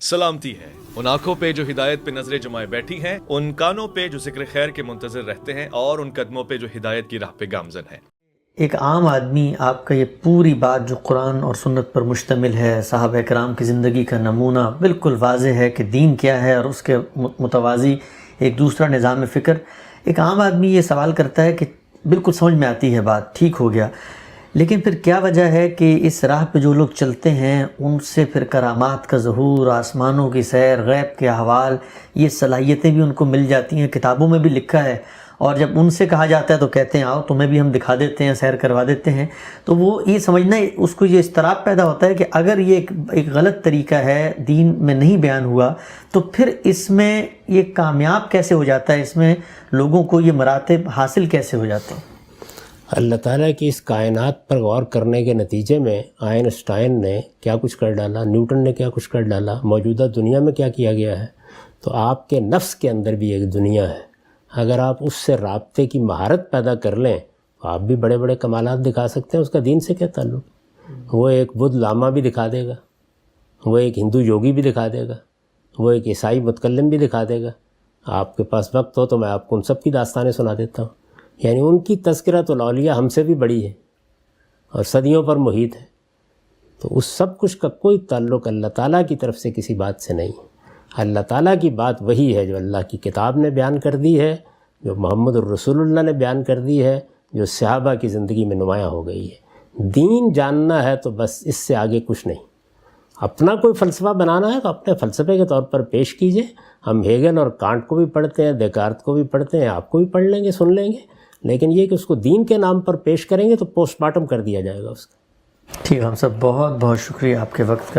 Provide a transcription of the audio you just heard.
سلامتی ہے ان آنکھوں پہ جو ہدایت پہ نظریں جمائے بیٹھی ہیں، ان کانوں پہ جو ذکر خیر کے منتظر رہتے ہیں، اور ان قدموں پہ جو ہدایت کی راہ پہ گامزن ہیں۔ ایک عام آدمی آپ کا یہ پوری بات جو قرآن اور سنت پر مشتمل ہے، صحابہ کرام کی زندگی کا نمونہ بالکل واضح ہے کہ دین کیا ہے اور اس کے متوازی ایک دوسرا نظام فکر، ایک عام آدمی یہ سوال کرتا ہے کہ بالکل سمجھ میں آتی ہے بات، ٹھیک ہو گیا، لیکن پھر کیا وجہ ہے کہ اس راہ پہ جو لوگ چلتے ہیں ان سے پھر کرامات کا ظہور، آسمانوں کی سیر، غیب کے احوال، یہ صلاحیتیں بھی ان کو مل جاتی ہیں، کتابوں میں بھی لکھا ہے، اور جب ان سے کہا جاتا ہے تو کہتے ہیں آؤ تمہیں بھی ہم دکھا دیتے ہیں، سیر کروا دیتے ہیں۔ تو وہ یہ سمجھنا، اس کو یہ اضطراب پیدا ہوتا ہے کہ اگر یہ ایک غلط طریقہ ہے، دین میں نہیں بیان ہوا، تو پھر اس میں یہ کامیاب کیسے ہو جاتا ہے، اس میں لوگوں کو یہ مراتب حاصل کیسے ہو جاتے ہیں؟ اللہ تعالیٰ کی اس کائنات پر غور کرنے کے نتیجے میں آئنسٹائن نے کیا کچھ کر ڈالا، نیوٹن نے کیا کچھ کر ڈالا، موجودہ دنیا میں کیا کیا گیا ہے، تو آپ کے نفس کے اندر بھی ایک دنیا ہے۔ اگر آپ اس سے رابطے کی مہارت پیدا کر لیں تو آپ بھی بڑے بڑے کمالات دکھا سکتے ہیں۔ اس کا دین سے کیا تعلق؟ وہ ایک بدھ لاما بھی دکھا دے گا، وہ ایک ہندو یوگی بھی دکھا دے گا، وہ ایک عیسائی متکلم بھی دکھا دے گا۔ آپ کے پاس وقت ہو تو میں آپ کو ان سب کی داستانیں سنا دیتا ہوں۔ یعنی ان کی تذکرۃ الاولیاء ہم سے بھی بڑی ہے اور صدیوں پر محیط ہے۔ تو اس سب کچھ کا کوئی تعلق اللہ تعالیٰ کی طرف سے کسی بات سے نہیں ہے۔ اللہ تعالیٰ کی بات وہی ہے جو اللہ کی کتاب نے بیان کر دی ہے، جو محمد الرسول اللہ نے بیان کر دی ہے، جو صحابہ کی زندگی میں نمایاں ہو گئی ہے۔ دین جاننا ہے تو بس اس سے آگے کچھ نہیں۔ اپنا کوئی فلسفہ بنانا ہے تو اپنے فلسفے کے طور پر پیش کیجئے۔ ہم ہیگل اور کانٹ کو بھی پڑھتے ہیں، دیکارت کو بھی پڑھتے ہیں، آپ کو بھی پڑھ لیں گے، سن لیں گے، لیکن یہ کہ اس کو دین کے نام پر پیش کریں گے تو پوسٹ مارٹم کر دیا جائے گا اس کا۔ ٹھیک ہے، ہم سب بہت بہت شکریہ آپ کے وقت کا۔